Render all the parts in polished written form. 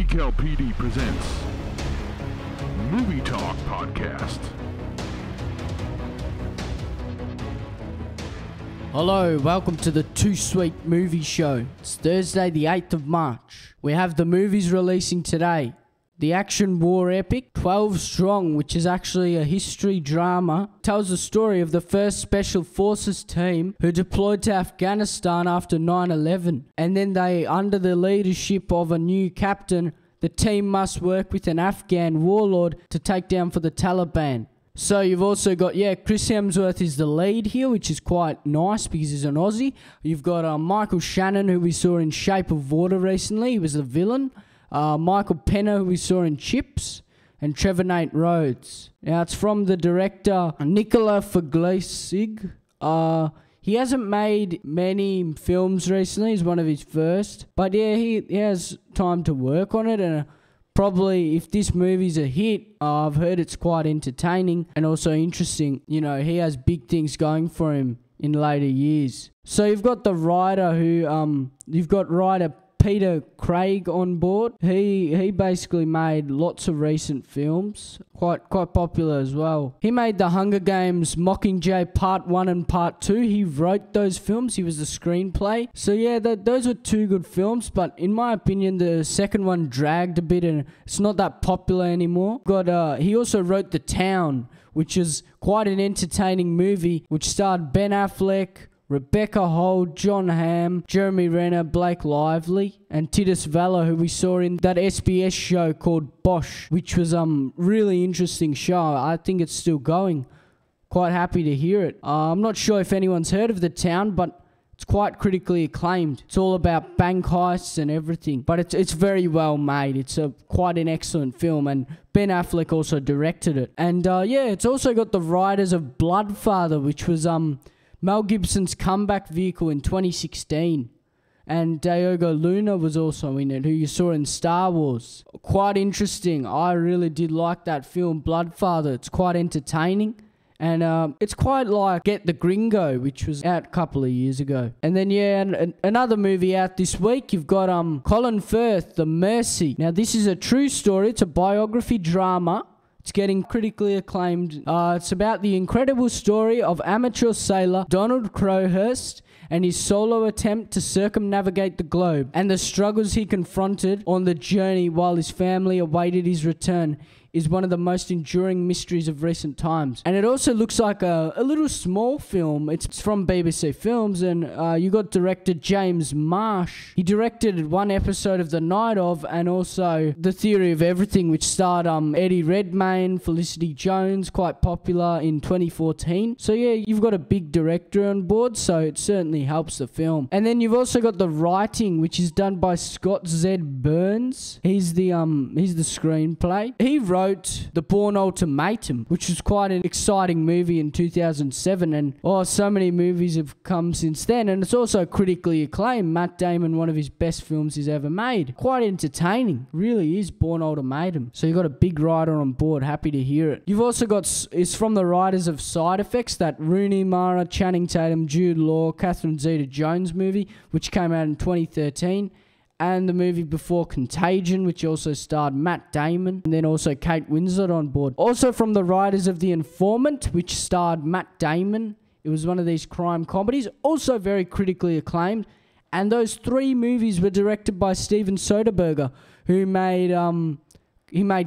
VCAL PD presents Movie Talk Podcast. Hello, welcome to the 2Sweet movie show. It's Thursday the 8th of March. We have the movies releasing today. The action war epic 12 Strong, which is actually a history drama, tells the story of the first Special Forces team who deployed to Afghanistan after 9/11. And then they, under the leadership of a new captain, the team must work with an Afghan warlord to take down for the Taliban. So you've also got, Chris Hemsworth is the lead here, which is quite nice because he's an Aussie. You've got Michael Shannon, who we saw in Shape of Water recently. He was the villain. Michael Pena, who we saw in Chips, and Trevor Nate Rhodes. Now, it's from the director Nicola Fuglsig. He hasn't made many films recently. It's one of his first. But yeah, he has time to work on it, and probably if this movie's a hit, I've heard it's quite entertaining and also interesting. You know, he has big things going for him in later years. So you've got the writer writer Peter Craig on board. He basically made lots of recent films, quite popular as well. He made the Hunger Games Mockingjay Part 1 and Part 2. He wrote those films. He was the screenplay. So yeah, those were two good films, but in my opinion, the second one dragged a bit and it's not that popular anymore. He also wrote The Town, which is quite an entertaining movie, which starred Ben Affleck, Rebecca Holt, John Hamm, Jeremy Renner, Blake Lively, and Titus Valla, who we saw in that SBS show called Bosch, which was really interesting show. I think it's still going. Quite happy to hear it. I'm not sure if anyone's heard of The Town, but it's quite critically acclaimed. It's all about bank heists and everything, but it's very well made. It's quite an excellent film, and Ben Affleck also directed it. And it's also got the writers of Bloodfather, which was Mel Gibson's comeback vehicle in 2016. And Diogo Luna was also in it, who you saw in Star Wars. Quite interesting. I really did like that film, Bloodfather. It's quite entertaining. And it's quite like Get the Gringo, which was out a couple of years ago. And then, another movie out this week, you've got Colin Firth, The Mercy. Now, this is a true story. It's a biography drama. It's getting critically acclaimed. It's about the incredible story of amateur sailor Donald Crowhurst and his solo attempt to circumnavigate the globe and the struggles he confronted on the journey while his family awaited his return is one of the most enduring mysteries of recent times. And it also looks like a little small film. It's from BBC Films, and you got director James Marsh. He directed one episode of The Night Of and also The Theory of Everything, which starred Eddie Redmayne, Felicity Jones, quite popular in 2014. So yeah, you've got a big director on board, so it certainly helps the film. And then you've also got the writing, which is done by Scott Z. Burns. He's the screenplay. He wrote The Bourne Ultimatum, which was quite an exciting movie in 2007, and so many movies have come since then, and it's also critically acclaimed. Matt Damon, one of his best films he's ever made. Quite entertaining, really is, Bourne Ultimatum. So you've got a big writer on board, happy to hear it. You've also got, it's from the writers of Side Effects, that Rooney Mara, Channing Tatum, Jude Law, Catherine Zeta-Jones movie, which came out in 2013. And the movie before, Contagion, which also starred Matt Damon, and then also Kate Winslet on board. Also from the writers of The Informant, which starred Matt Damon. It was one of these crime comedies, also very critically acclaimed. And those three movies were directed by Steven Soderbergh, who made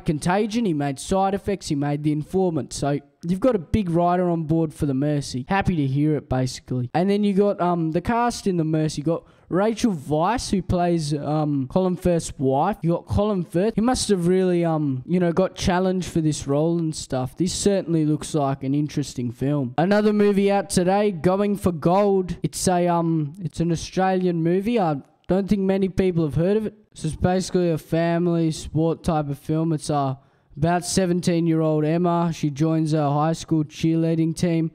Contagion, he made Side Effects, he made The Informant. So you've got a big writer on board for The Mercy. Happy to hear it, basically. And then you got the cast in The Mercy. You got Rachel Weisz, who plays Colin Firth's wife. You got Colin Firth. He must have really, got challenged for this role and stuff. This certainly looks like an interesting film. Another movie out today, Going for Gold. It's an Australian movie. I don't think many people have heard of it. So it's basically a family sport type of film. It's about 17-year-old Emma. She joins her high school cheerleading team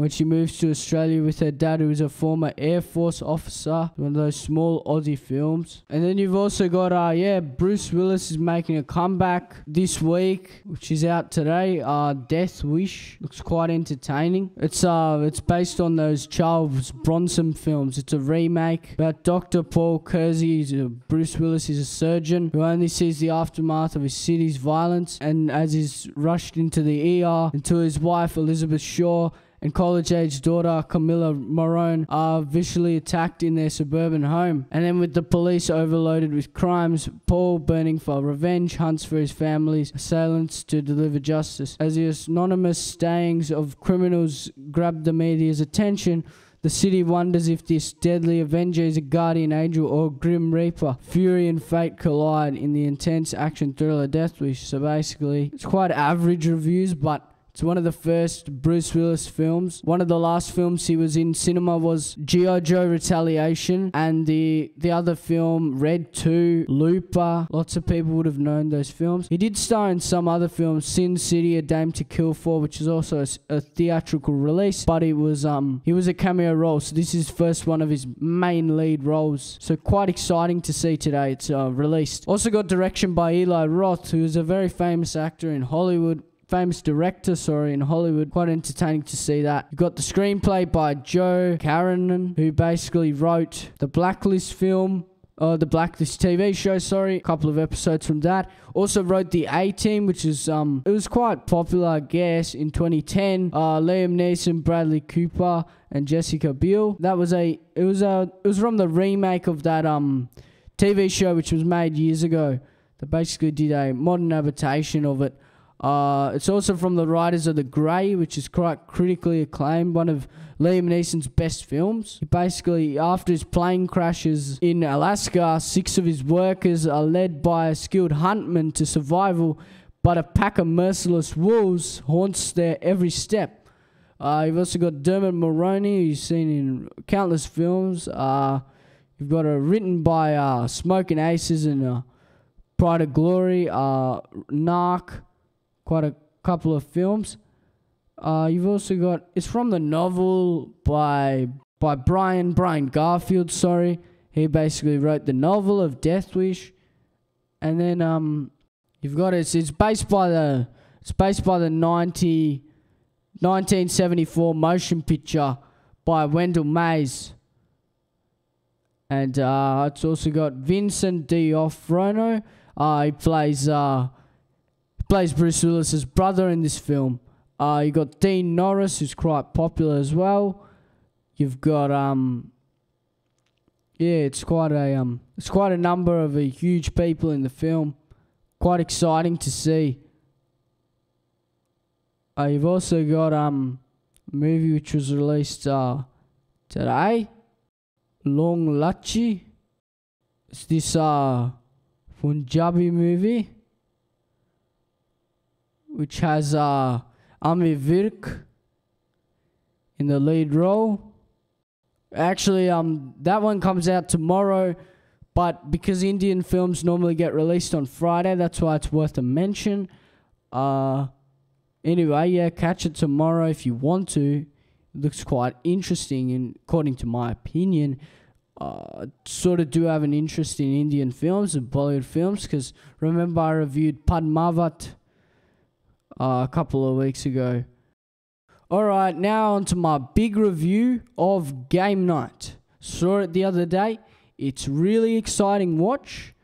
when she moves to Australia with her dad, who is a former Air Force officer. One of those small Aussie films. And then you've also got, Bruce Willis is making a comeback this week, which is out today. Death Wish looks quite entertaining. It's based on those Charles Bronson films. It's a remake about Dr. Paul Kersey. Bruce Willis is a surgeon who only sees the aftermath of his city's violence, and as he's rushed into the ER until his wife Elizabeth Shaw and college-age daughter Camilla Morone are viciously attacked in their suburban home. And then with the police overloaded with crimes, Paul, burning for revenge, hunts for his family's assailants to deliver justice. As the anonymous stayings of criminals grab the media's attention, the city wonders if this deadly avenger is a guardian angel or grim reaper. Fury and fate collide in the intense action thriller Death Wish. So basically, it's quite average reviews, but it's one of the first Bruce Willis films. One of the last films he was in cinema was G.I. Joe Retaliation, and the other film, Red 2, Looper. Lots of people would have known those films. He did star in some other films, Sin City, A Dame to Kill For, which is also a theatrical release, but he was a cameo role, so this is first one of his main lead roles. So quite exciting to see today. It's released. Also got direction by Eli Roth, who is a very famous actor in Hollywood. Famous director, in Hollywood. Quite entertaining to see that. You got the screenplay by Joe Carnahan, who basically wrote the Blacklist film, the Blacklist TV show, a couple of episodes from that. Also wrote The A-Team, which is, it was quite popular, I guess, in 2010. Liam Neeson, Bradley Cooper, and Jessica Biel. It was from the remake of that, TV show, which was made years ago. They basically did a modern adaptation of it. It's also from the writers of The Grey, which is quite critically acclaimed, one of Liam Neeson's best films. He basically, after his plane crashes in Alaska, 6 of his workers are led by a skilled huntman to survival, but a pack of merciless wolves haunts their every step. You've also got Dermot Mulroney, who you've seen in countless films. You've got written by Smoking Aces and Pride of Glory, Narc, quite a couple of films. You've also got, it's from the novel by Brian Garfield, He basically wrote the novel of Death Wish. And then you've got it's based by the 1974 motion picture by Wendell Mays. And it's also got Vincent D'Onofrio. He plays Bruce Willis's brother in this film. You got Dean Norris, who's quite popular as well. You've got it's quite a number of huge people in the film. Quite exciting to see. You've also got a movie which was released today, Long Lachi. It's this Punjabi movie which has Amir Virk in the lead role. Actually, that one comes out tomorrow, but because Indian films normally get released on Friday, that's why it's worth a mention. Anyway, catch it tomorrow if you want to. It looks quite interesting, and according to my opinion, sort of do have an interest in Indian films and Bollywood films, because remember I reviewed Padmavat a couple of weeks ago. Alright, now on to my big review of Game Night. Saw it the other day. It's really exciting watch.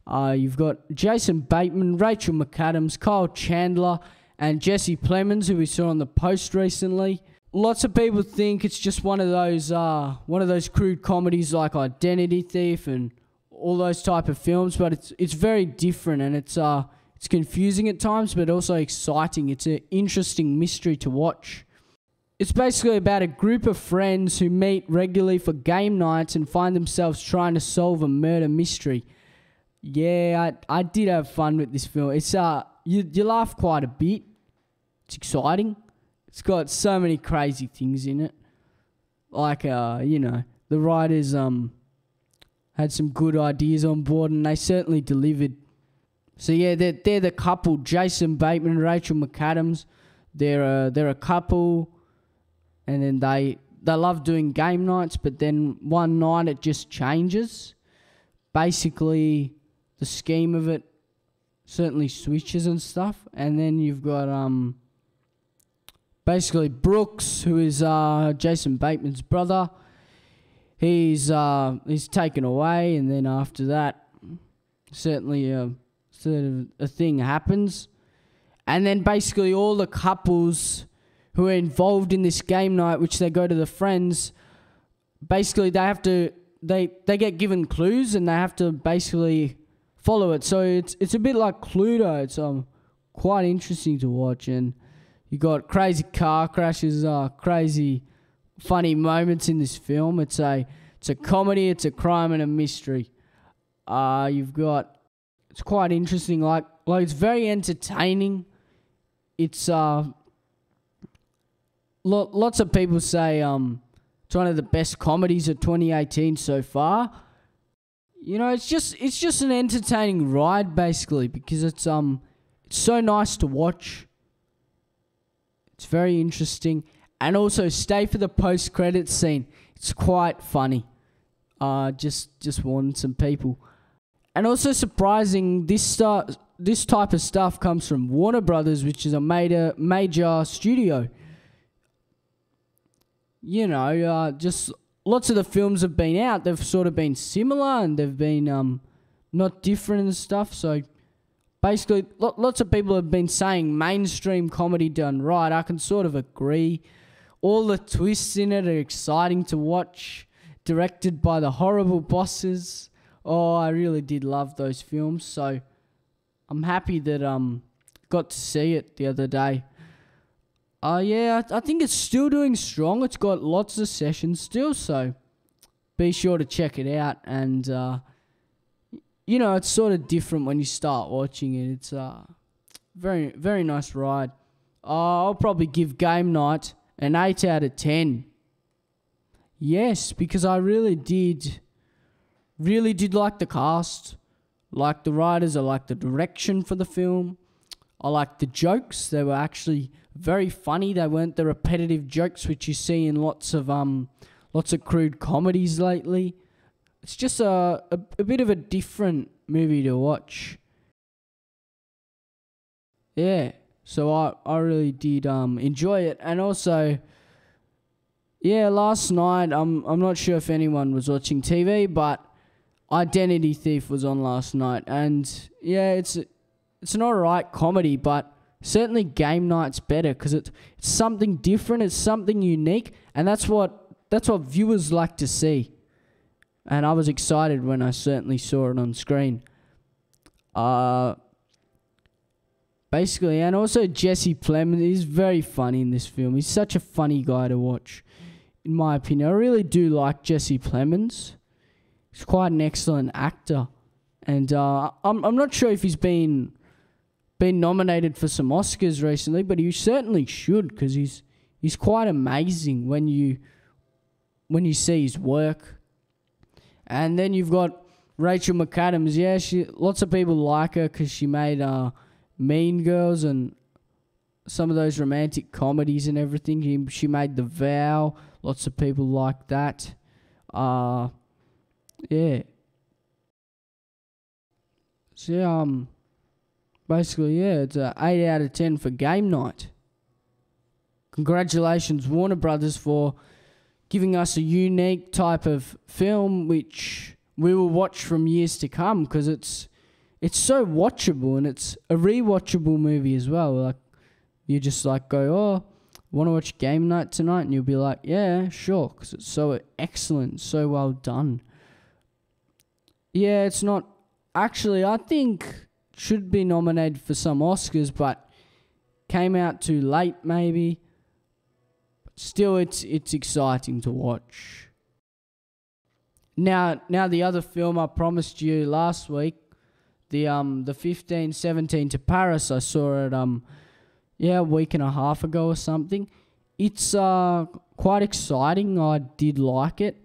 You've got Jason Bateman, Rachel McAdams, Kyle Chandler, and Jesse Plemons, who we saw on the post recently. Lots of people think it's just one of those crude comedies like Identity Thief and all those type of films, but it's very different, and it's confusing at times, but also exciting. It's an interesting mystery to watch. It's basically about a group of friends who meet regularly for game nights and find themselves trying to solve a murder mystery. Yeah, I did have fun with this film. It's you laugh quite a bit. It's exciting. It's got so many crazy things in it. Like the writers had some good ideas on board, and they certainly delivered. So yeah, they're the couple, Jason Bateman and Rachel McAdams. They're a couple. and then they love doing game nights, but then one night it just changes. Basically, the scheme of it certainly switches and stuff, and then you've got basically Brooks, who is Jason Bateman's brother. He's taken away, and then after that, certainly sort of a thing happens, and then basically all the couples who are involved in this game night, which they go to the friends, basically they get given clues and they have to basically follow it. So it's a bit like Cluedo. It's quite interesting to watch, and you got crazy car crashes, crazy funny moments in this film. It's a comedy, it's a crime and a mystery. It's quite interesting. Like it's very entertaining. It's lots of people say it's one of the best comedies of 2018 so far. You know, it's just an entertaining ride basically, because it's so nice to watch. It's very interesting, and also stay for the post-credits scene. It's quite funny. Just warning some people. And also surprising, this type of stuff comes from Warner Brothers, which is a major studio. You know, just lots of the films have been out. They've sort of been similar, and they've been not different and stuff. So basically, lots of people have been saying mainstream comedy done right. I can sort of agree. All the twists in it are exciting to watch. Directed by the horrible bosses. Oh, I really did love those films. So I'm happy that got to see it the other day. Yeah, I think it's still doing strong. It's got lots of sessions still, so be sure to check it out. And, you know, it's sort of different when you start watching it. It's a very, very nice ride. I'll probably give Game Night an 8 out of 10. Yes, because I really did like the cast, like the writers, I like the direction for the film. I like the jokes. They were actually very funny. They weren't the repetitive jokes which you see in lots of crude comedies lately. It's just a bit of a different movie to watch. Yeah, so I really did enjoy it. And also, yeah, last night, I'm not sure if anyone was watching TV, but Identity Thief was on last night. And yeah, it's an alright comedy, but certainly Game Night's better because it's something different, it's something unique, and that's what viewers like to see. And I was excited when I certainly saw it on screen. Basically, and also Jesse Plemons is very funny in this film. He's such a funny guy to watch, in my opinion. I really do like Jesse Plemons. He's quite an excellent actor. And I'm not sure if he's been nominated for some Oscars recently, but he certainly should, because he's quite amazing when you see his work. And then you've got Rachel McAdams. Yeah, lots of people like her because she made Mean Girls and some of those romantic comedies and everything. She made The Vow. Lots of people like that. Yeah. So basically, yeah, it's an 8 out of 10 for Game Night. Congratulations, Warner Brothers, for giving us a unique type of film which we will watch from years to come, because it's so watchable, and it's a rewatchable movie as well. Like, you just like go, oh, want to watch Game Night tonight? And you'll be like, yeah, sure, because it's so excellent, so well done. Yeah, it's not... Actually, I think should be nominated for some Oscars, but came out too late maybe. Still, it's exciting to watch. Now the other film I promised you last week, the 1517 to Paris, I saw it a week and a half ago or something. It's quite exciting. I did like it.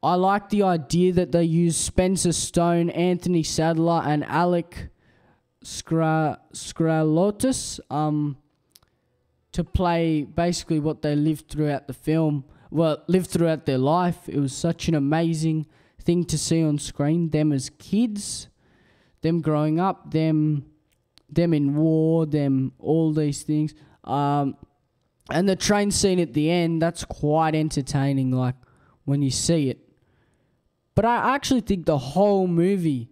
I like the idea that they use Spencer Stone, Anthony Sadler, and Alec Skralotis to play basically what they lived throughout the film, lived throughout their life. It was such an amazing thing to see on screen, them as kids, them growing up, them in war, them all these things. And the train scene at the end, that's quite entertaining, like, when you see it. But I actually think the whole movie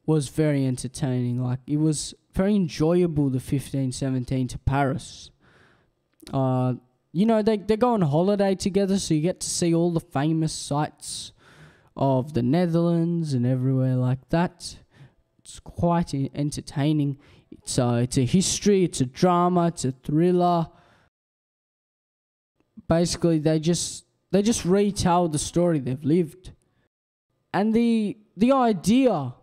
was very entertaining. Like, it was very enjoyable, the 1517 to Paris. They go on holiday together, so you get to see all the famous sites of the Netherlands and everywhere like that. It's quite entertaining. It's a history, it's a drama, it's a thriller. Basically, they just retell the story they've lived. And the idea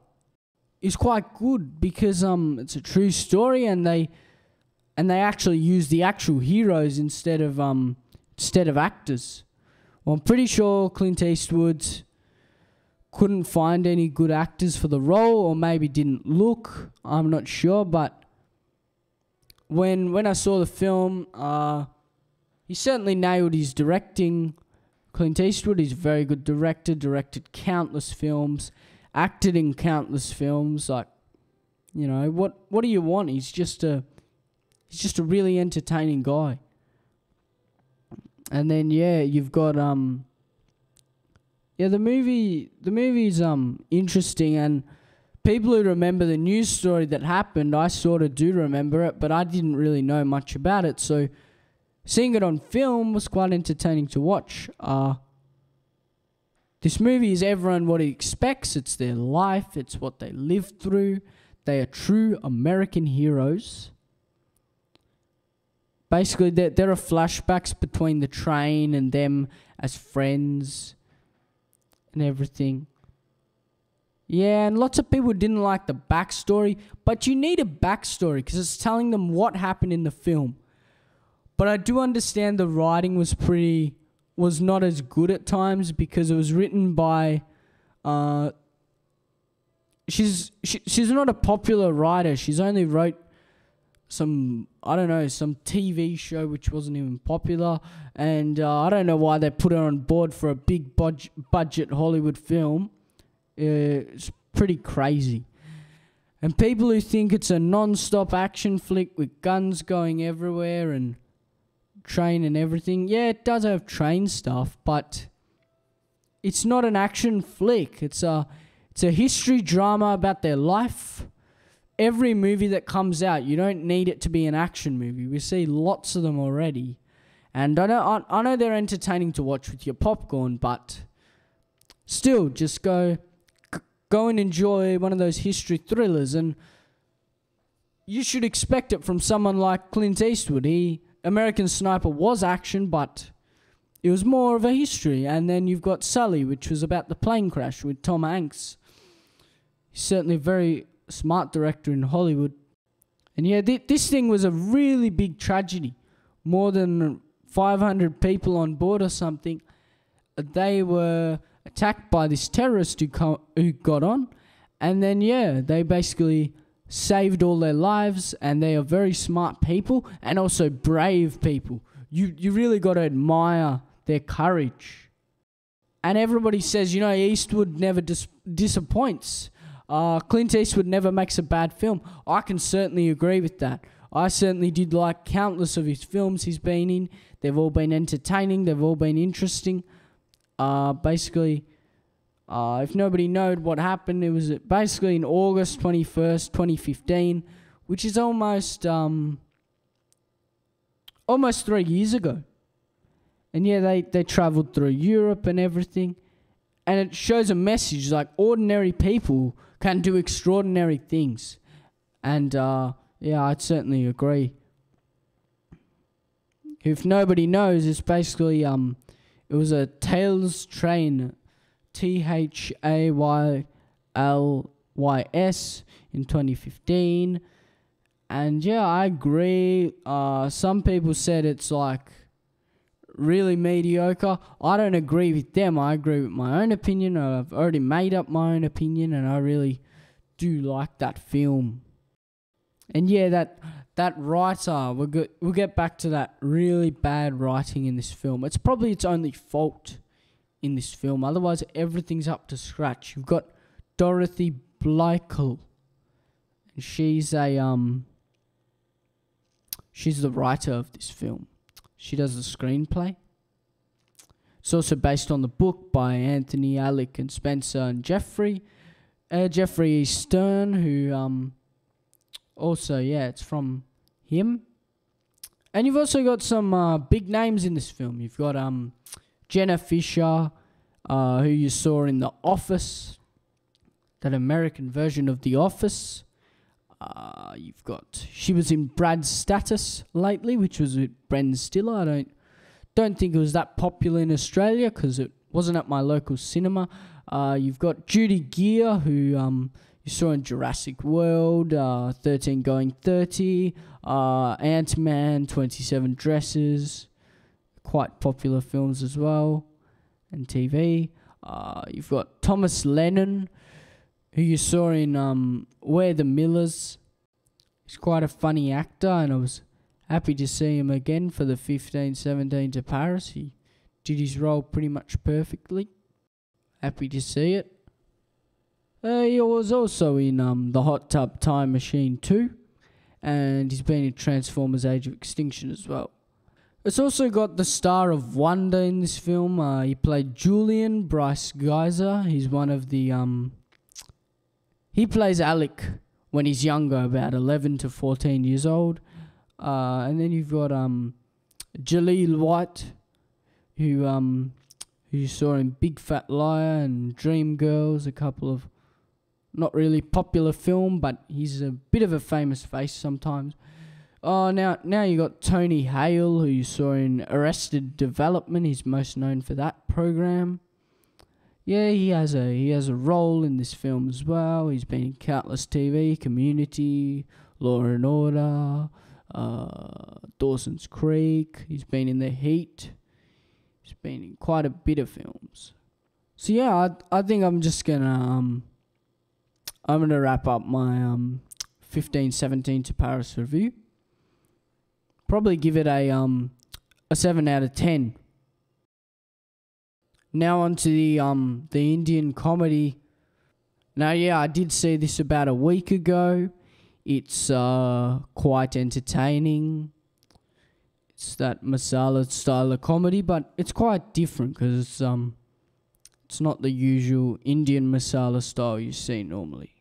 is quite good because it's a true story, and they actually use the actual heroes instead of actors. Well, I'm pretty sure Clint Eastwood couldn't find any good actors for the role, or maybe didn't look. I'm not sure, but when I saw the film, he certainly nailed his directing. Clint Eastwood is a very good director, directed countless films, acted in countless films. Like, what do you want? He's just a really entertaining guy. And then you've got the movie's interesting, and people who remember the news story that happened, I sort of do remember it, but I didn't really know much about it, so seeing it on film was quite entertaining to watch. This movie is everyone what he expects. It's their life. It's what they lived through. They are true American heroes. Basically, there are flashbacks between the train and them as friends and everything. Yeah, and lots of people didn't like the backstory, but you need a backstory because it's telling them what happened in the film. But I do understand the writing was not as good at times because it was written by she's not a popular writer. She's only wrote some TV show which wasn't even popular, and I don't know why they put her on board for a big budget Hollywood film. It's pretty crazy. And people who think it's a non-stop action flick with guns going everywhere and train and everything, yeah, it does have train stuff, but it's not an action flick. It's a history drama about their life. Every movie that comes out, you don't need it to be an action movie. We see lots of them already, and I know they're entertaining to watch with your popcorn, but still, just go and enjoy one of those history thrillers, and you should expect it from someone like Clint Eastwood. American Sniper was action, but it was more of a history. And then you've got Sully, which was about the plane crash with Tom Hanks. He's certainly a very smart director in Hollywood. And yeah, this thing was a really big tragedy. More than 500 people on board or something. They were attacked by this terrorist who got on. And then, they basically saved all their lives, and they are very smart people and also brave people. You really got to admire their courage. And everybody says, Eastwood never disappoints. Clint Eastwood never makes a bad film. I can certainly agree with that. I certainly did like countless of his films he's been in. They've all been entertaining. They've all been interesting. If nobody knows what happened, it was basically in August 21st, 2015, which is almost 3 years ago. And they travelled through Europe and everything. And it shows a message, like ordinary people can do extraordinary things. And I'd certainly agree. If nobody knows, it's basically, it was a Tails train, THAYLYS in 2015. And I agree. Some people said it's like really mediocre. I don't agree with them. I agree with my own opinion. I've already made up my own opinion, and I really do like that film. And yeah, that writer, we'll get back to that really bad writing in this film. It's probably its only fault in this film. Otherwise, everything's up to scratch. You've got Dorothy Bleichel. And she's the writer of this film. She does the screenplay. It's also based on the book by Anthony, Alec, and Spencer and Jeffrey E. Stern, who also, yeah, it's from him. And you've also got some big names in this film. You've got Jenna Fisher, who you saw in The Office, that American version of The Office. She was in Brad's Status lately, which was with Ben Stiller. I don't think it was that popular in Australia because it wasn't at my local cinema. You've got Judy Gear, who you saw in Jurassic World, 13 Going 30, Ant-Man, 27 Dresses, quite popular films as well, and TV. You've got Thomas Lennon, who you saw in We're the Millers. He's quite a funny actor, and I was happy to see him again for the 15-17 to Paris. He did his role pretty much perfectly. Happy to see it. He was also in The Hot Tub Time Machine 2, and he's been in Transformers Age of Extinction as well. It's also got the star of Wonder in this film. He played Julian Bryce Geyser. He's one of the... He plays Alec when he's younger, about 11 to 14 years old. And then you've got Jaleel White, who you saw in Big Fat Liar and Dreamgirls, a couple of not really popular film, but he's a bit of a famous face sometimes. Now you got Tony Hale, who you saw in Arrested Development. He's most known for that program. Yeah, he has a role in this film as well. He's been in countless TV, Community, Law and Order, Dawson's Creek. He's been in The Heat. He's been in quite a bit of films. So yeah, I think I'm just gonna wrap up my 15-17 to Paris review. Probably give it a 7 out of 10. Now on to the Indian comedy. Now, yeah, I did see this about a week ago. It's quite entertaining. It's that masala style of comedy, but it's quite different because it's not the usual Indian masala style you see normally.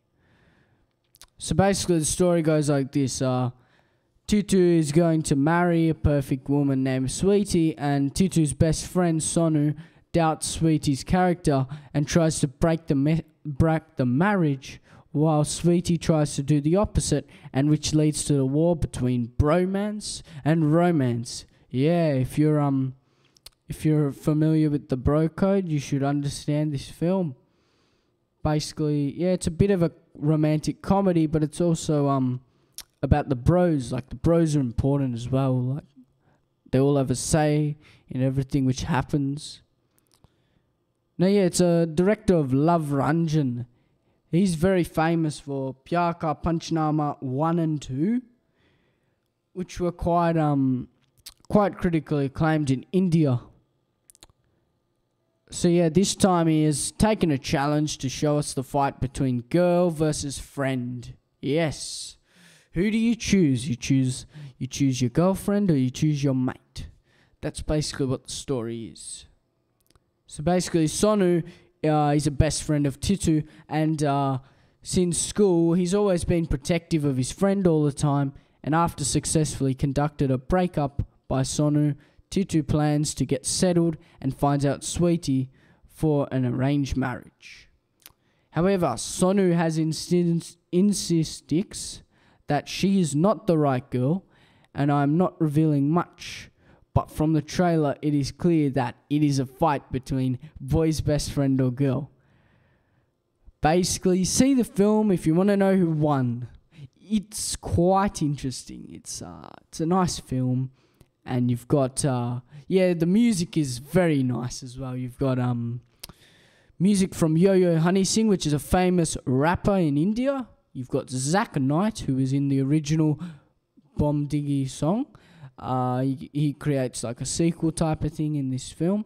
So basically, the story goes like this: Titu is going to marry a perfect woman named Sweetie, and Titu's best friend Sonu doubts Sweetie's character and tries to break the marriage, while Sweetie tries to do the opposite, and which leads to the war between bromance and romance. Yeah, if you're familiar with the bro code, you should understand this film. Basically, yeah, it's a bit of a romantic comedy, but it's also about the bros. Like, the bros are important as well. Like, they all have a say in everything which happens. Now, yeah, it's a director of Love Ranjan. He's very famous for Pyar Ka Panchnama 1 and 2, which were quite critically acclaimed in India. So yeah, this time he has taken a challenge to show us the fight between girl versus friend. Yes. Who do you choose? You choose your girlfriend or you choose your mate. That's basically what the story is. So basically, Sonu is a best friend of Titu, and since school, he's always been protective of his friend all the time, and after successfully conducted a breakup by Sonu, Titu plans to get settled and finds out Sweetie for an arranged marriage. However, Sonu has insists that she is not the right girl, and I'm not revealing much. But from the trailer, it is clear that it is a fight between boy's best friend or girl. Basically, see the film if you want to know who won. It's quite interesting. It's a nice film, and you've got the music is very nice as well. You've got music from Yo-Yo Honey Singh, which is a famous rapper in India. you've got Zack Knight, who is in the original Bomb Diggy song. He creates like a sequel type of thing in this film.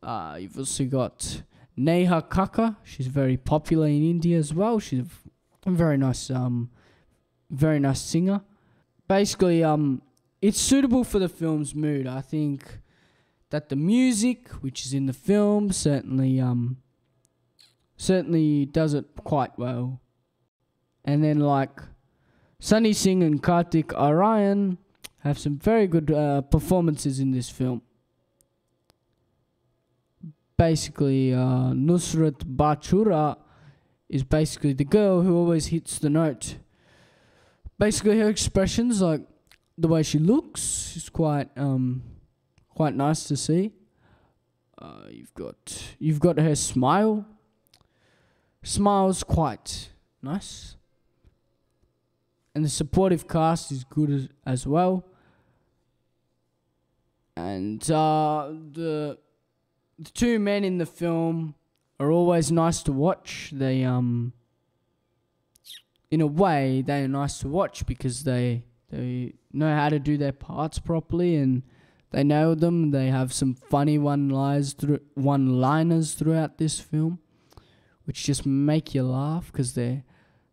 You've also got Neha Kakkar. She's very popular in India as well. She's a very nice singer. Basically, it's suitable for the film's mood. I think that the music, which is in the film, certainly does it quite well. And then like Sunny Singh and Kartik Aryan have some very good performances in this film. Basically, Nusrat Bachura is basically the girl who always hits the note. Basically, her expressions, like the way she looks, is quite nice to see. You've got her smile. Smile's quite nice, and the supportive cast is good as well. And the two men in the film are always nice to watch. They in a way they are nice to watch because they know how to do their parts properly and they know them. They have some funny one-liners throughout this film, which just make you laugh because they're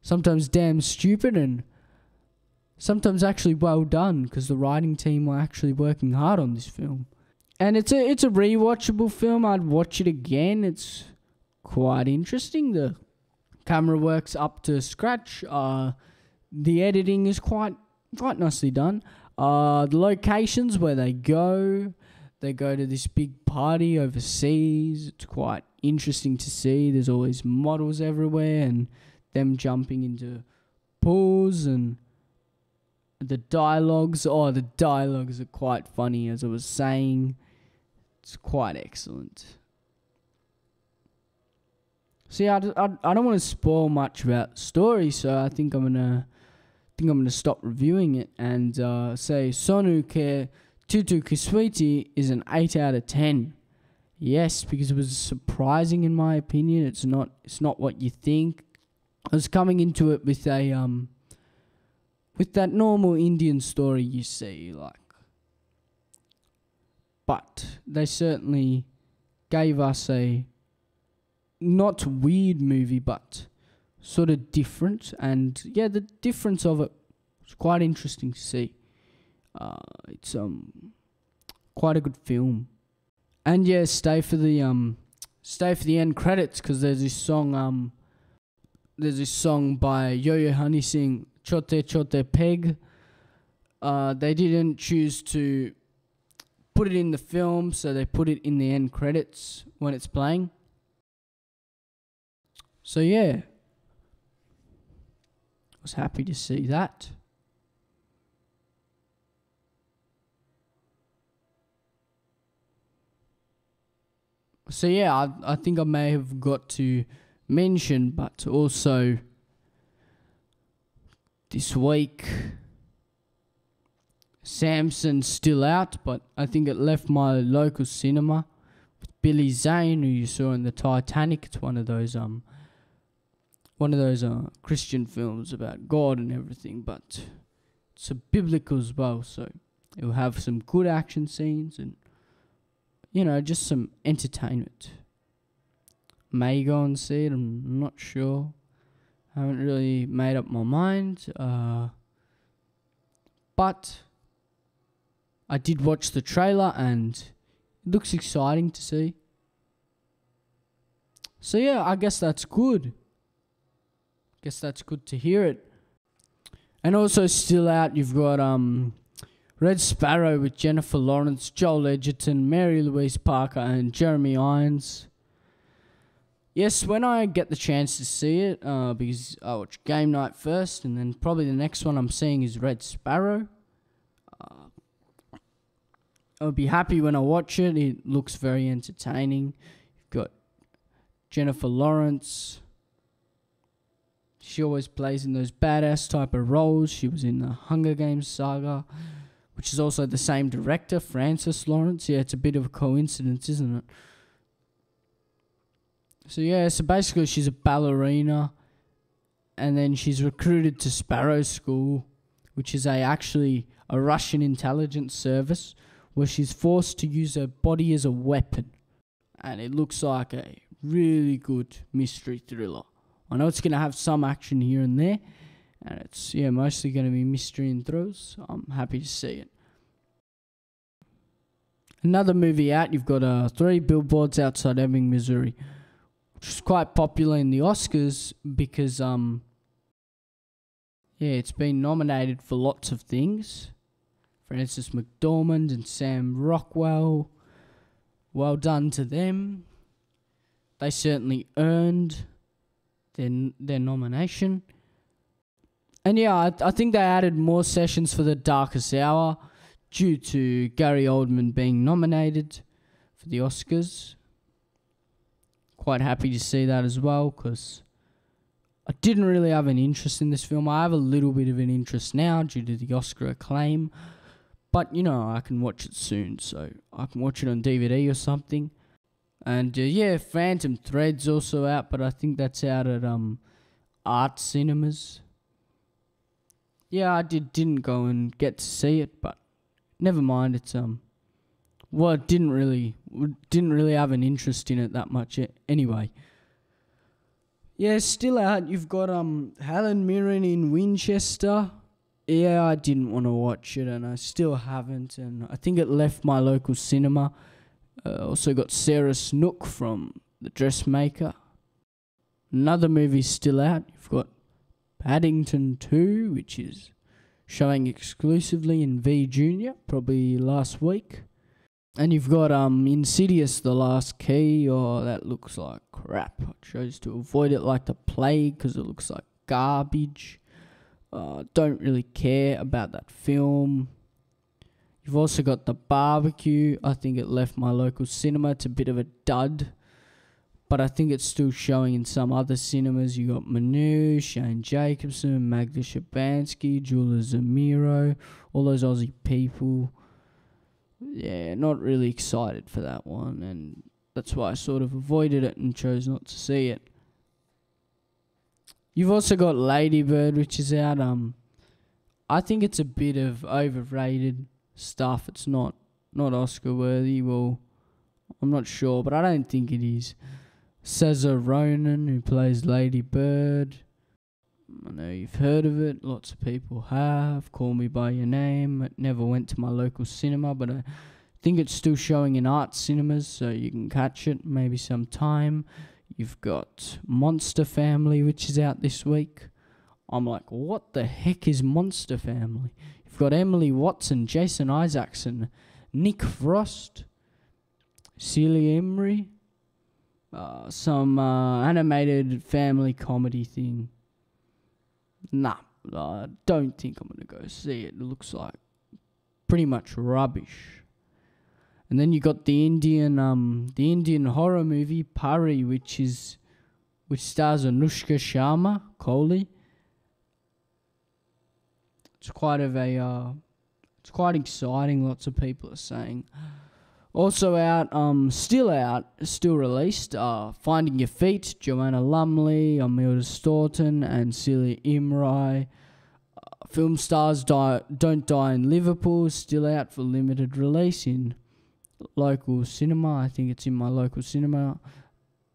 sometimes damn stupid and sometimes actually well done because the writing team were actually working hard on this film. And it's a rewatchable film. I'd watch it again. It's quite interesting. The camera works up to scratch. The editing is quite nicely done. The locations where they go to this big party overseas. It's quite interesting to see. There's always models everywhere and them jumping into pools and the dialogues. Oh, the dialogues are quite funny, as I was saying. It's quite excellent. See, I don't want to spoil much about the story, so I think I'm gonna stop reviewing it and say Sonu Ke 2Sweet is an 8 out of 10. Yes, because it was surprising in my opinion. It's not what you think. I was coming into it with that normal Indian story you see, like, but they certainly gave us a not weird movie, but sort of different, and yeah, the difference of it was quite interesting to see. It's quite a good film, and yeah, stay for the end credits because there's this song by Yo-Yo Honey Singh, Chote Chote Peg. They didn't choose to put it in the film, so they put it in the end credits when it's playing. So yeah, I was happy to see that. So yeah, I think I may have got to mention, but also this week, Samson's still out, but I think it left my local cinema with Billy Zane, who you saw in the Titanic. It's one of those Christian films about God and everything, but it's a biblical as well, so it will have some good action scenes and, you know, just some entertainment. May go and see it, I'm not sure. I haven't really made up my mind, but I did watch the trailer and it looks exciting to see. So yeah, I guess that's good. Guess that's good to hear it. And also still out, you've got Red Sparrow with Jennifer Lawrence, Joel Edgerton, Mary Louise Parker, and Jeremy Irons. Yes, when I get the chance to see it, because I watch Game Night first, and then probably the next one I'm seeing is Red Sparrow. I'll be happy when I watch it. It looks very entertaining. You've got Jennifer Lawrence. She always plays in those badass type of roles. She was in the Hunger Games saga, which is also the same director, Francis Lawrence. Yeah, it's a bit of a coincidence, isn't it? So yeah, so basically she's a ballerina and then she's recruited to Sparrow School, which is actually a Russian intelligence service, where she's forced to use her body as a weapon. And it looks like a really good mystery thriller. I know it's going to have some action here and there, and it's mostly going to be mystery and thrills. I'm happy to see it. Another movie out, you've got 3 Billboards Outside Ebbing, Missouri, which is quite popular in the Oscars because it's been nominated for lots of things. Frances McDormand and Sam Rockwell. Well done to them. They certainly earned their nomination. And I think they added more sessions for The Darkest Hour due to Gary Oldman being nominated for the Oscars. Quite happy to see that as well, because I didn't really have an interest in this film. I have a little bit of an interest now due to the Oscar acclaim. But, I can watch it soon, so I can watch it on DVD or something. And, Phantom Thread's also out, but I think that's out at Art Cinemas. Yeah, I didn't go and get to see it, but never mind. It's didn't really have an interest in it that much anyway. Yeah, still out. You've got Helen Mirren in Winchester. Yeah, I didn't want to watch it, and I still haven't, and I think it left my local cinema. Also got Sarah Snook from The Dressmaker. Another movie still out. You've got Paddington 2, which is showing exclusively in V Junior, probably last week. And you've got Insidious, The Last Key. Oh, that looks like crap. I chose to avoid it like the plague because it looks like garbage. Don't really care about that film. You've also got The Barbecue. I think it left my local cinema. It's a bit of a dud, but I think it's still showing in some other cinemas. You got Manu, Shane Jacobson, Magda Shabansky, Julia Zamiro, all those Aussie people. Yeah, not really excited for that one, and that's why I sort of avoided it and chose not to see it. You've also got Lady Bird, which is out. I think it's a bit of overrated stuff. It's not Oscar worthy. Well, I'm not sure, but I don't think it is. Saoirse Ronan, who plays Lady Bird. I know you've heard of it. Lots of people have. Call Me By Your Name. It never went to my local cinema, but I think it's still showing in art cinemas, so you can catch it maybe sometime. You've got Monster Family, which is out this week. I'm like, what the heck is Monster Family? You've got Emily Watson, Jason Isaacson, Nick Frost, Celia Emery, some animated family comedy thing. Nah, I don't think I'm going to go see it. It looks like pretty much rubbish. And then you got the Indian horror movie Pari, which stars Anushka Sharma Kohli. It's quite exciting. Lots of people are saying. Also out, still released. Finding Your Feet, Joanna Lumley, Imelda Staunton, and Celia Imrai. Film Stars Don't Die in Liverpool, still out for limited release in local cinema. I think it's in my local cinema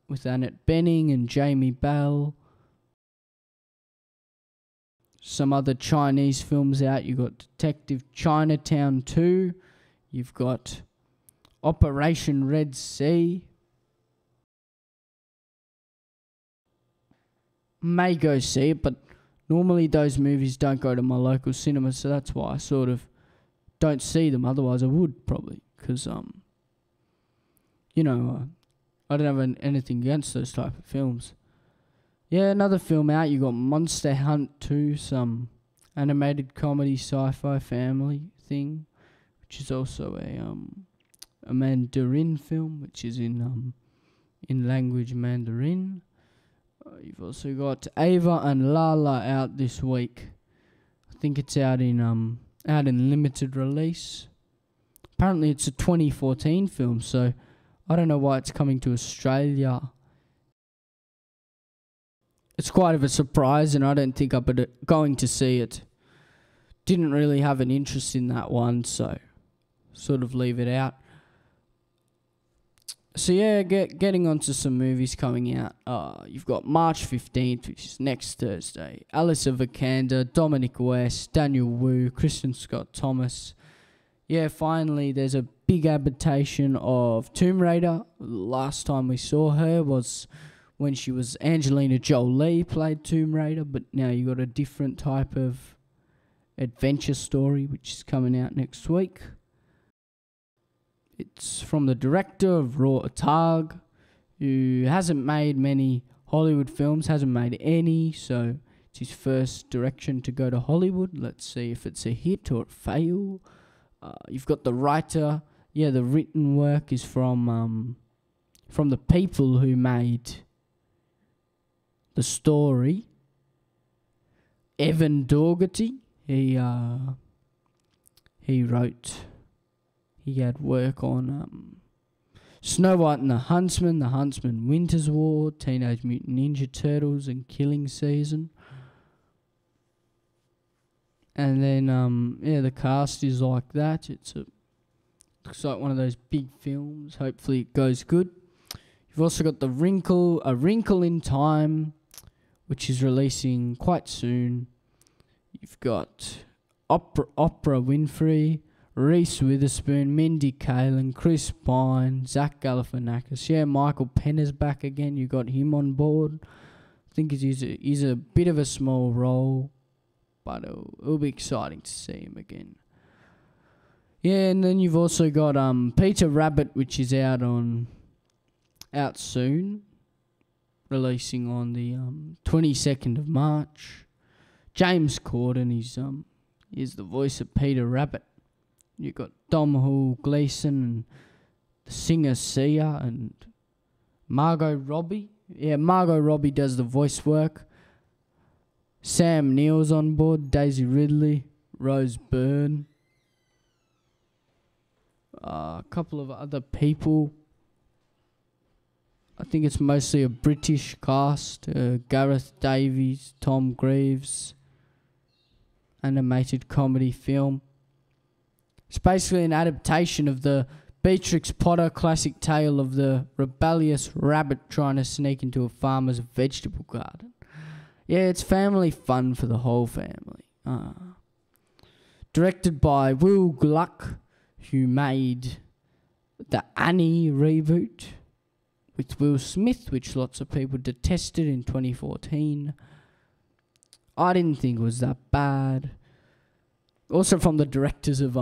with Annette Bening and Jamie Bell. Some other Chinese films out. You've got Detective Chinatown 2. You've got Operation Red Sea. May go see it, but normally those movies don't go to my local cinema, so that's why I sort of don't see them. Otherwise I would probably, because I don't have anything against those type of films. Yeah, another film out. You got Monster Hunt 2, some animated comedy sci-fi family thing, which is also a Mandarin film, which is in language Mandarin. You've also got Ava and Lala out this week. I think it's out in limited release. Apparently it's a 2014 film, so I don't know why it's coming to Australia it's quite of a surprise, and I don't think I'm going to see it. Didn't really have an interest in that one, so sort of leave it out. So yeah, getting on to some movies coming out. You've got March 15th, which is next Thursday. Alice of Vikander, Dominic West, Daniel Wu, Kristen Scott Thomas. Yeah, finally there's a big adaptation of Tomb Raider. Last time we saw her was when she was Angelina Jolie played Tomb Raider, but now you got a different type of adventure story which is coming out next week. It's from the director of Raw Atag, who hasn't made many Hollywood films, hasn't made any, so it's his first direction to go to Hollywood. Let's see if it's a hit or a fail. You've got the writer. Yeah, the written work is from the people who made the story. Evan Dougherty, he wrote. He had work on Snow White and the Huntsman, Winter's War, Teenage Mutant Ninja Turtles, and Killing Season. And then, yeah, the cast is like that. Looks like one of those big films. Hopefully it goes good. You've also got A Wrinkle in Time, which is releasing quite soon. You've got Oprah Winfrey, Reese Witherspoon, Mindy Kaling, Chris Pine, Zach Galifianakis. Yeah, Michael Penner's back again. You got him on board. I think he's a bit of a small role, but it'll be exciting to see him again. Yeah, and then you've also got Peter Rabbit, which is out soon, releasing on the 22nd of March. James Corden is the voice of Peter Rabbit. You've got Domhnall Gleeson and the singer Sia and Margot Robbie. Yeah, Margot Robbie does the voice work. Sam Neill's on board. Daisy Ridley, Rose Byrne. A couple of other people. I think it's mostly a British cast. Gareth Davies, Tom Greaves. Animated comedy film. It's basically an adaptation of the Beatrix Potter classic tale of the rebellious rabbit trying to sneak into a farmer's vegetable garden. Yeah, it's family fun for the whole family. Directed by Will Gluck, who made the Annie reboot with Will Smith, which lots of people detested in 2014. I didn't think it was that bad. Also from the directors of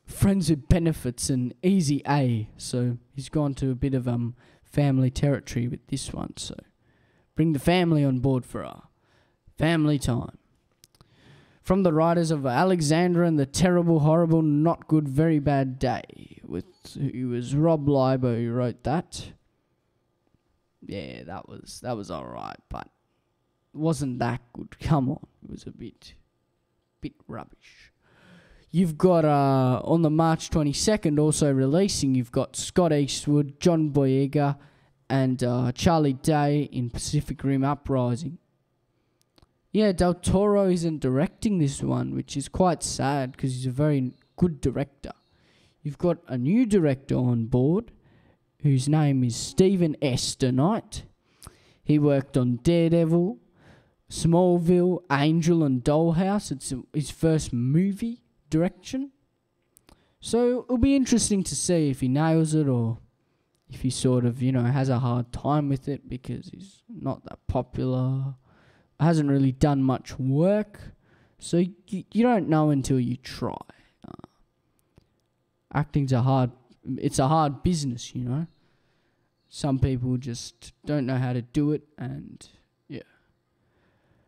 Friends with Benefits and Easy A. So he's gone to a bit of family territory with this one. So bring the family on board for a family time. From the writers of Alexandra and the Terrible, Horrible, Not Good, Very Bad Day. It was Rob Liber who wrote that. Yeah, that was alright, but it wasn't that good. Come on. It was a bit rubbish. You've got, on the March 22nd, also releasing, you've got Scott Eastwood, John Boyega, and Charlie Day in Pacific Rim Uprising. Yeah, Del Toro isn't directing this one, which is quite sad, because he's a very good director. You've got a new director on board, whose name is Stephen Knight. He worked on Daredevil, Smallville, Angel, and Dollhouse. It's his first movie direction. So it'll be interesting to see if he nails it or if he sort of, has a hard time with it because he's not that popular, hasn't really done much work. So you don't know until you try. Acting's a hard business, Some people just don't know how to do it, and yeah.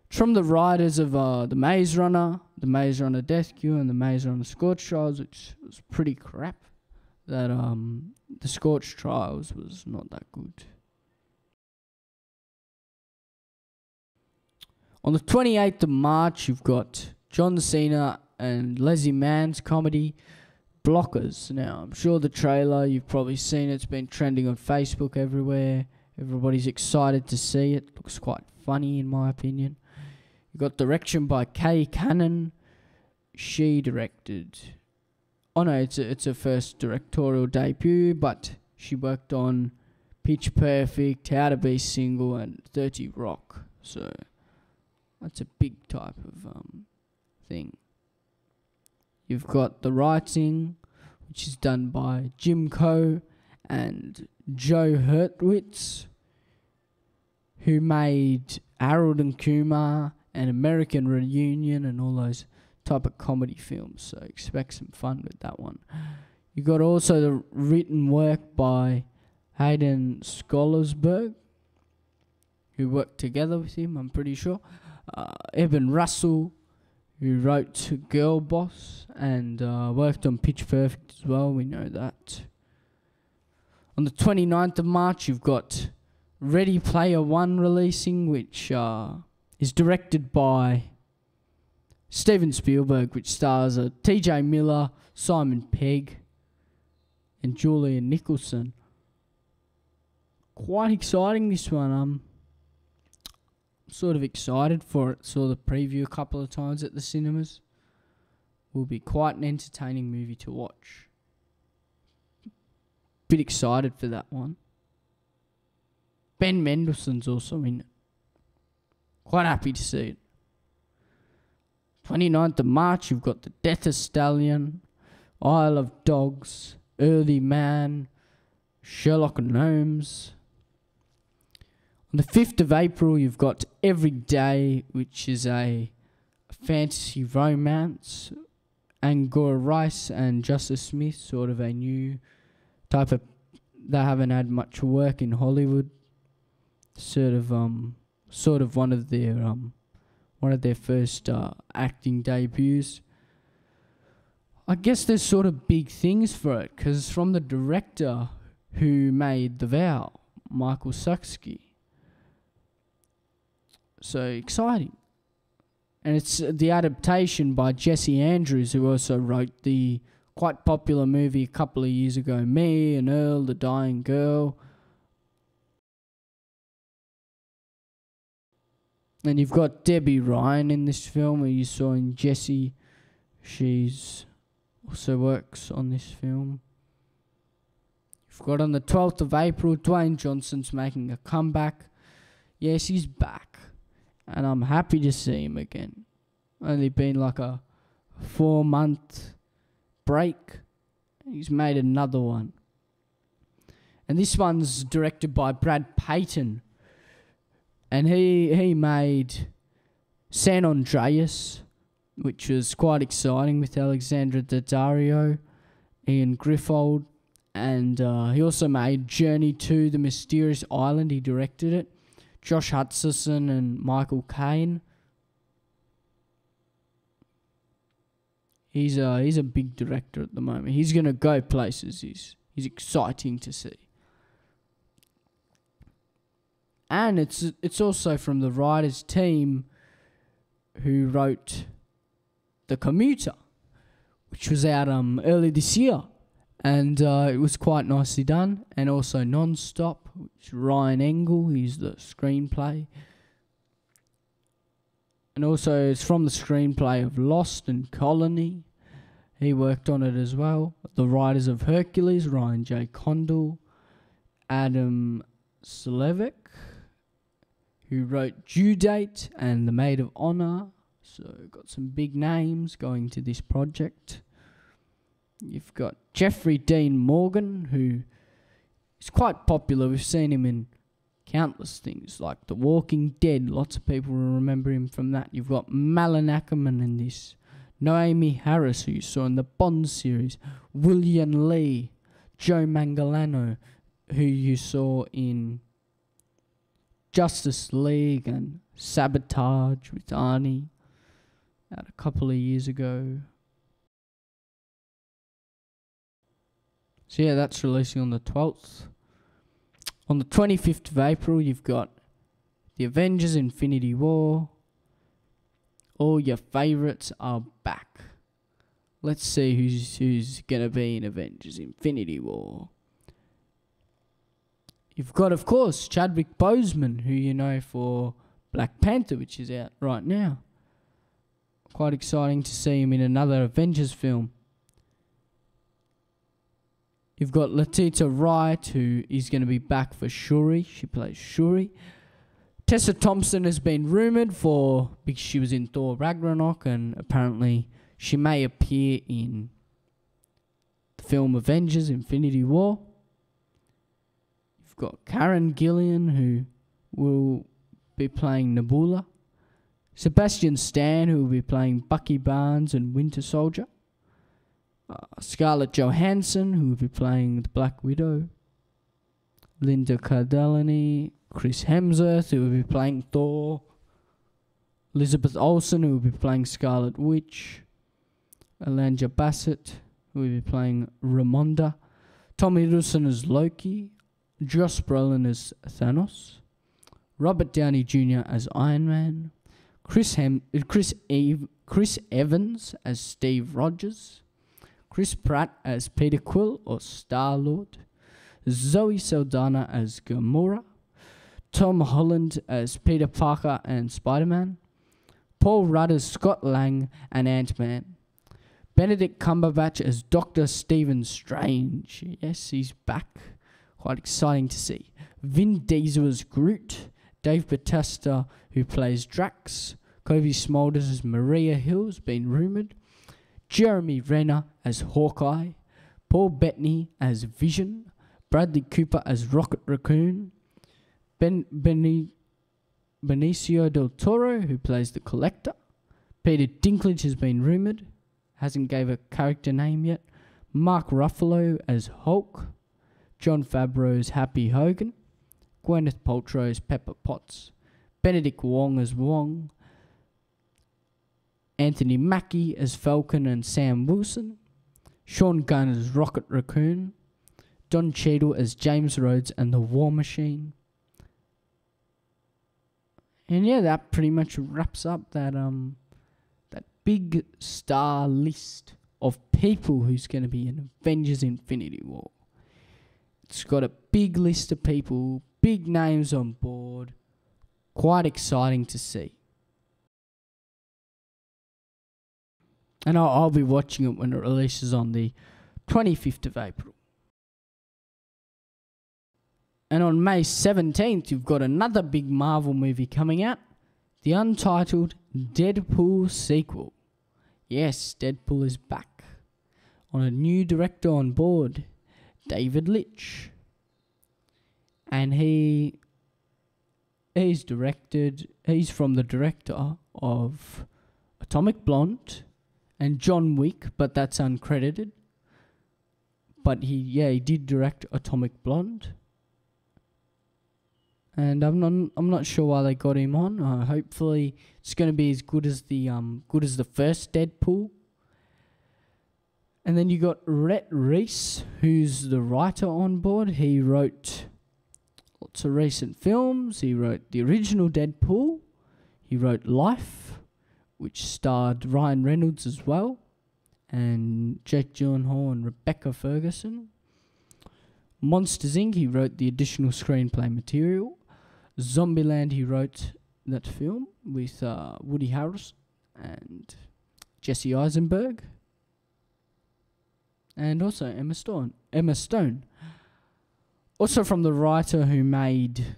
It's from the writers of The Maze Runner, The Maze Runner Death Cure, and The Maze Runner Scorch Trials, which was pretty crap. That the Scorch Trials was not that good. On the 28th of March, you've got John Cena and Leslie Mann's comedy Blockers. Now, I'm sure the trailer, you've probably seen it. It's been trending on Facebook everywhere. Everybody's excited to see it. Looks quite funny in my opinion. You got direction by Kay Cannon. She directed... Oh no, it's her first directorial debut, but she worked on Pitch Perfect, How to Be Single, and 30 Rock. So that's a big type of thing. You've got the writing, which is done by Jim Coe and Joe Hurtwitz, who made Harold and Kumar and American Reunion and all those type of comedy films. So expect some fun with that one. You got also the written work by Hayden Scholarsberg, who worked together with him, I'm pretty sure. Evan Russell, who wrote Girl Boss and worked on Pitch Perfect as well, we know that. On the 29th of March, you've got Ready Player One releasing, which is directed by Steven Spielberg, which stars TJ Miller, Simon Pegg, and Julia Nicholson. Quite exciting, this one. I'm sort of excited for it. Saw the preview a couple of times at the cinemas. Will be quite an entertaining movie to watch. Bit excited for that one. Ben Mendelsohn's also in it. Quite happy to see it. 29th of March, you've got The Death of Stallion, Isle of Dogs, Early Man, Sherlock and Holmes. On the 5th of April, you've got Every Day, which is a fantasy romance. Angora Rice and Justice Smith, sort of a new type of... They haven't had much work in Hollywood. Sort of one of their first acting debuts. I guess there's sort of big things for it, because it's from the director who made The Vow, Michael Sutsky. So exciting. And it's the adaptation by Jesse Andrews, who also wrote the quite popular movie a couple of years ago, Me and Earl, the Dying Girl. And you've got Debbie Ryan in this film, who you saw in Jessie. She's also works on this film. You've got on the 12th of April, Dwayne Johnson's making a comeback. Yes, he's back. And I'm happy to see him again. Only been like a 4-month break. He's made another one. And this one's directed by Brad Payton. And he made San Andreas, which was quite exciting, with Alexandra Daddario, Ian Griffold, and he also made Journey to the Mysterious Island. He directed it. Josh Hutcherson and Michael Caine. He's a big director at the moment. He's gonna go places. He's exciting to see. And it's also from the writers' team who wrote The Commuter, which was out early this year. And it was quite nicely done. And also Non-Stop, which Ryan Engel, he's the screenplay. And also it's from the screenplay of Lost and Colony. He worked on it as well. The writers of Hercules, Ryan J. Condal, Adam Slevik, who wrote Due Date and The Maid of Honor. So got some big names going to this project. You've got Jeffrey Dean Morgan, who is quite popular. We've seen him in countless things, like The Walking Dead. Lots of people will remember him from that. You've got Malin Ackerman in this. Naomi Harris, who you saw in the Bond series. William Lee. Joe Manganiello, who you saw in Justice League and Sabotage with Arnie out a couple of years ago. So yeah, that's releasing on the 12th. On the 25th of April, you've got The Avengers Infinity War. All your favourites are back. Let's see who's going to be in Avengers Infinity War. You've got, of course, Chadwick Boseman, who you know for Black Panther, which is out right now. Quite exciting to see him in another Avengers film. You've got Letitia Wright, who is going to be back for Shuri. She plays Shuri. Tessa Thompson has been rumoured because she was in Thor Ragnarok, and apparently she may appear in the film Avengers Infinity War. You've got Karen Gillan, who will be playing Nebula. Sebastian Stan, who will be playing Bucky Barnes and Winter Soldier. Scarlett Johansson, who will be playing the Black Widow. Linda Cardellini. Chris Hemsworth, who will be playing Thor. Elizabeth Olsen, who will be playing Scarlet Witch. Alanja Bassett, who will be playing Ramonda. Tom Hiddleston as Loki. Josh Brolin as Thanos. Robert Downey Jr. as Iron Man. Chris Evans as Steve Rogers. Chris Pratt as Peter Quill or Star-Lord. Zoe Saldana as Gamora. Tom Holland as Peter Parker and Spider-Man. Paul Rudd as Scott Lang and Ant-Man. Benedict Cumberbatch as Dr. Stephen Strange. Yes, he's back. Quite exciting to see. Vin Diesel as Groot. Dave Bautista, who plays Drax. Kobe Smulders as Maria Hill, has been rumoured. Jeremy Renner as Hawkeye. Paul Bettany as Vision. Bradley Cooper as Rocket Raccoon. Benicio del Toro, who plays the Collector. Peter Dinklage has been rumoured. Hasn't gave a character name yet. Mark Ruffalo as Hulk. Jon Favreau as Happy Hogan. Gwyneth Paltrow as Pepper Potts. Benedict Wong as Wong. Anthony Mackie as Falcon and Sam Wilson. Sean Gunn as Rocket Raccoon. Don Cheadle as James Rhodes and the War Machine. And yeah, that pretty much wraps up that big star list of people who's going to be in Avengers Infinity War. It's got a big list of people, big names on board. Quite exciting to see. And I'll be watching it when it releases on the 25th of April. And on May 17th, you've got another big Marvel movie coming out. The untitled Deadpool sequel. Yes, Deadpool is back. On a new director on board, David Litch. And he's from the director of Atomic Blonde and John Wick, but that's uncredited. But he did direct Atomic Blonde. And I'm not sure why they got him on. Hopefully it's going to be as good as the first Deadpool. And then you got Rhett Reese, who's the writer on board. He wrote lots of recent films. He wrote the original Deadpool. He wrote Life, which starred Ryan Reynolds as well, and Jake Gyllenhaal and Rebecca Ferguson. Monsters Inc., he wrote the additional screenplay material. Zombieland, he wrote that film with Woody Harrelson and Jesse Eisenberg. And also Emma Stone. Also from the writer who made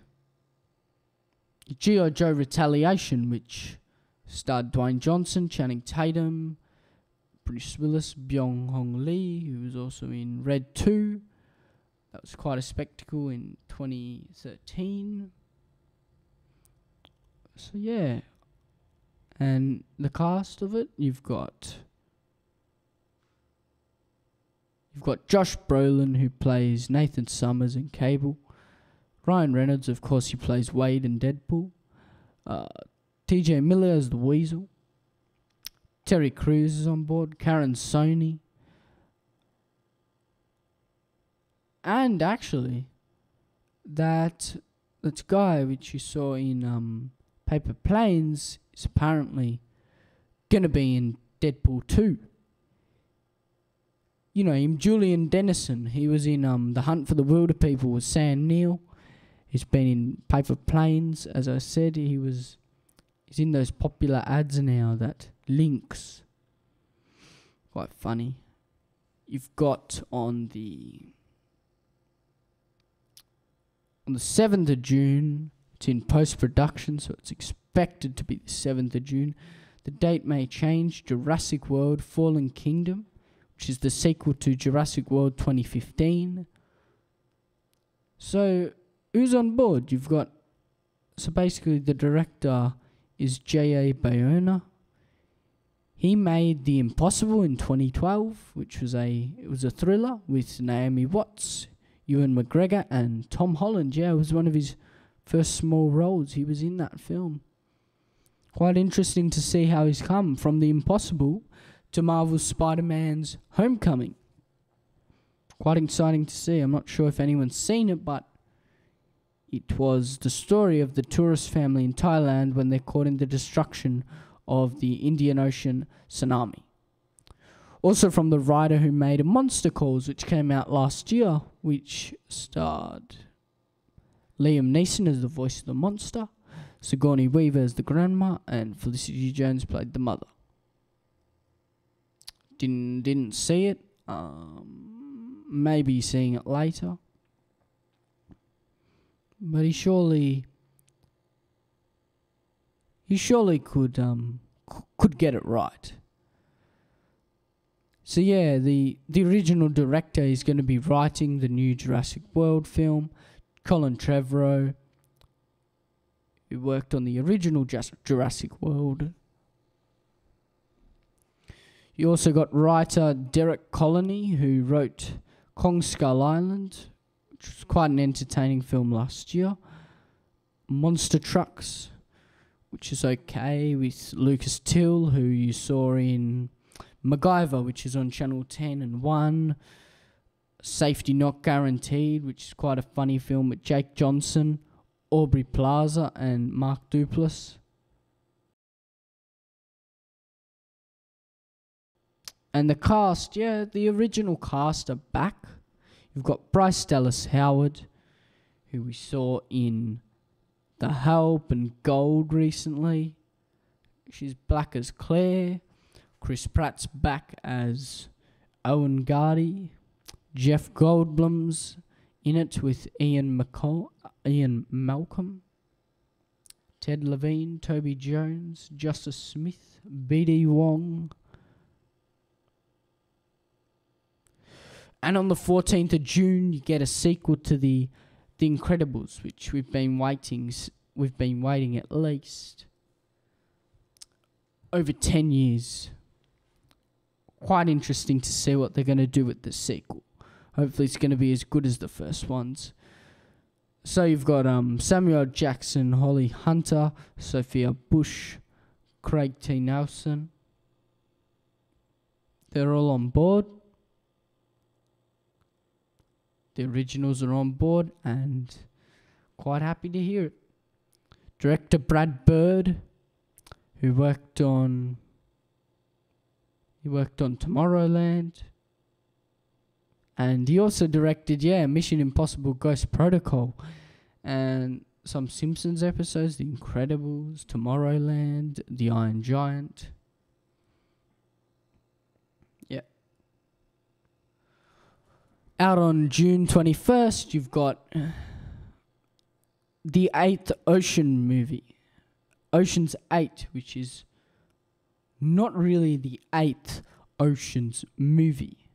G.I. Joe Retaliation, which starred Dwayne Johnson, Channing Tatum, Bruce Willis, Byung-Hong Lee, who was also in Red 2. That was quite a spectacle in 2013. So yeah. And the cast of it, you've got Josh Brolin, who plays Nathan Summers in Cable. Ryan Reynolds, of course, he plays Wade in Deadpool. TJ Miller as the Weasel. Terry Crews is on board. Karen Sony. And actually, that guy which you saw in Paper Planes is apparently going to be in Deadpool 2. You know him, Julian Dennison. He was in The Hunt for the Wilder People with Sam Neill. He's been in Paper Planes, as I said. He's in those popular ads now that links. Quite funny. You've got on the 7th of June, it's in post-production, so it's expected to be the 7th of June. The date may change. Jurassic World Fallen Kingdom, which is the sequel to Jurassic World 2015. So, who's on board? So basically the director is J.A. Bayona. He made The Impossible in 2012, which was a thriller with Naomi Watts, Ewan McGregor, and Tom Holland. Yeah, it was one of his first small roles. He was in that film. Quite interesting to see how he's come from The Impossible to Marvel's Spider-Man's Homecoming. Quite exciting to see. I'm not sure if anyone's seen it, but it was the story of the tourist family in Thailand when they're caught in the destruction of the Indian Ocean tsunami. Also from the writer who made Monster Calls, which came out last year, which starred Liam Neeson as the voice of the monster, Sigourney Weaver as the grandma, and Felicity Jones played the mother. Didn't see it. Maybe seeing it later. But he surely could get it right. So yeah, the original director is going to be writing the new Jurassic World film. Colin Trevorrow, who worked on the original Jurassic World. You also got writer Derek Colony, who wrote Kong Skull Island, which was quite an entertaining film last year. Monster Trucks, which is okay, with Lucas Till, who you saw in MacGyver, which is on Channel 10 and 1. Safety Not Guaranteed, which is quite a funny film with Jake Johnson, Aubrey Plaza, and Mark Duplass. And the cast, yeah, the original cast are back. You've got Bryce Dallas Howard, who we saw in The Help and Gold recently. She's black as Claire. Chris Pratt's back as Owen Gardy. Jeff Goldblum's in it with Ian Malcolm. Ted Levine, Toby Jones, Justice Smith, B.D. Wong. And on the 14th of June, you get a sequel to the Incredibles, which we've been waiting at least over 10 years. Quite interesting to see what they're going to do with the sequel. Hopefully it's going to be as good as the first ones. So you've got Samuel Jackson, Holly Hunter, Sophia Bush, Craig T. Nelson. They're all on board. The originals are on board, and quite happy to hear it. Director Brad Bird, who worked on Tomorrowland, and he also directed Mission Impossible Ghost Protocol and some Simpsons episodes, The Incredibles, Tomorrowland, The Iron Giant. Yeah. Out on June 21st, you've got the 8th Ocean movie, Ocean's 8, which is not really the 8th Ocean's movie,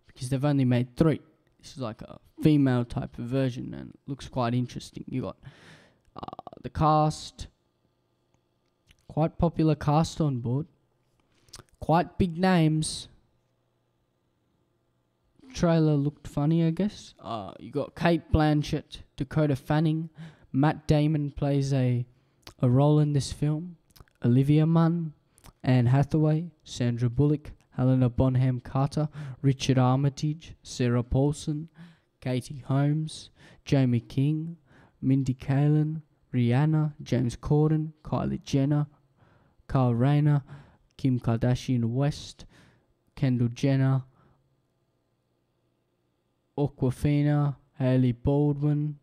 because they've only made 3. This is like a female type of version, and it looks quite interesting. You got the cast, quite popular cast on board, quite big names. Trailer looked funny, I guess. You got Kate Blanchett, Dakota Fanning, Matt Damon plays a role in this film, Olivia Munn, Anne Hathaway, Sandra Bullock, Helena Bonham Carter, Richard Armitage, Sarah Paulson, Katie Holmes, Jamie King, Mindy Kaling, Rihanna, James Corden, Kylie Jenner, Kyle Rayner, Kim Kardashian West, Kendall Jenner, Awkwafina, Hailey Baldwin,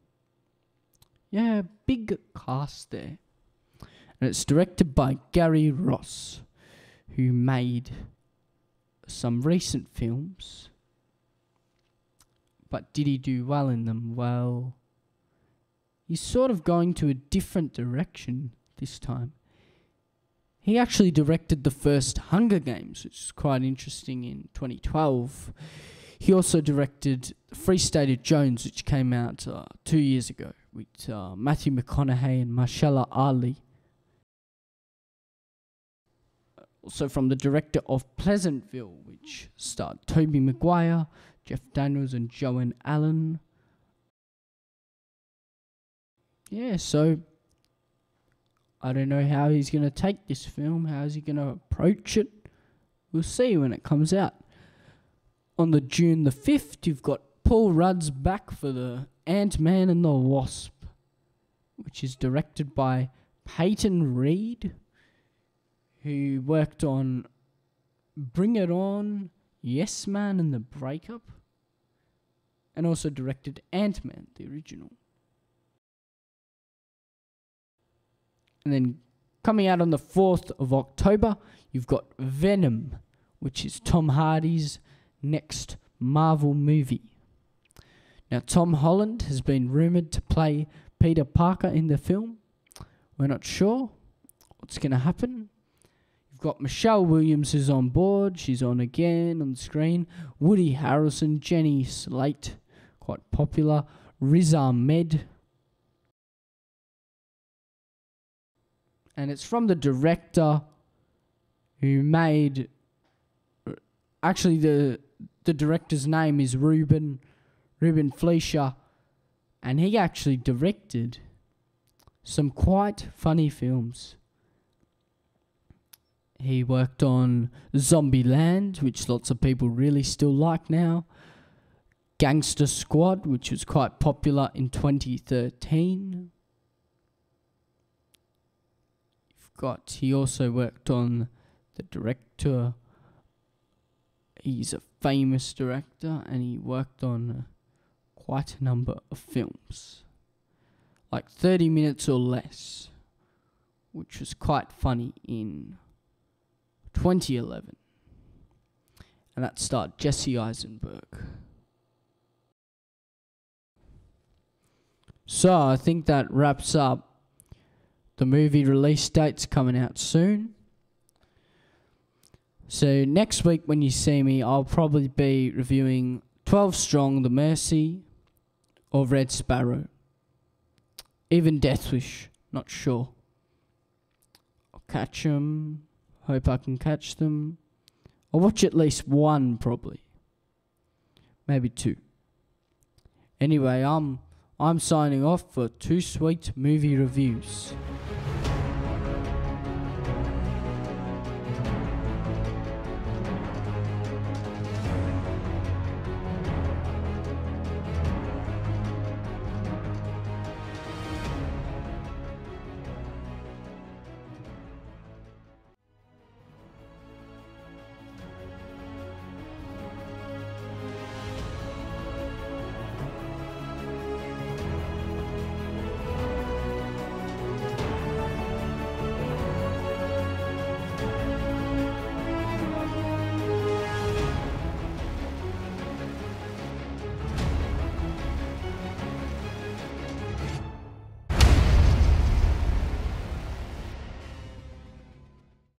Yeah, big cast there. And it's directed by Gary Ross, who made some recent films. But did he do well in them? Well, he's sort of going to a different direction this time. He actually directed the first Hunger Games, which is quite interesting, in 2012. He also directed Free State of Jones, which came out 2 years ago, with Matthew McConaughey and Mahershala Ali. Also from the director of Pleasantville, which starred Tobey Maguire, Jeff Daniels and Joan Allen. Yeah, so I don't know how he's going to take this film. How is he going to approach it? We'll see when it comes out. On the June the 5th, you've got Paul Rudd's back for the Ant-Man and the Wasp, which is directed by Peyton Reed, who worked on Bring It On, Yes Man and The Breakup, and also directed Ant-Man, the original. And then coming out on the 4th of October, you've got Venom, which is Tom Hardy's next Marvel movie. Now, Tom Holland has been rumoured to play Peter Parker in the film. We're not sure what's going to happen. You've got Michelle Williams who's on board. She's on again on the screen. Woody Harrelson, Jenny Slate, quite popular. Riz Ahmed. And it's from the director who made... Actually, the director's name is Ruben Fleischer, and he actually directed some quite funny films. He worked on Zombieland, which lots of people really still like now. Gangster Squad, which was quite popular in 2013. He also worked on the director. He's a famous director, and he worked on quite a number of films, like 30 Minutes or Less, which was quite funny in 2011, and that starred Jesse Eisenberg. So I think that wraps up the movie release dates coming out soon. So next week when you see me, I'll probably be reviewing 12 Strong, The Mercy, or Red Sparrow. Even Death Wish, not sure. I'll catch them. Hope I can catch them. I'll watch at least one probably. Maybe two. Anyway, I'm signing off for 2Sweet Movie Reviews.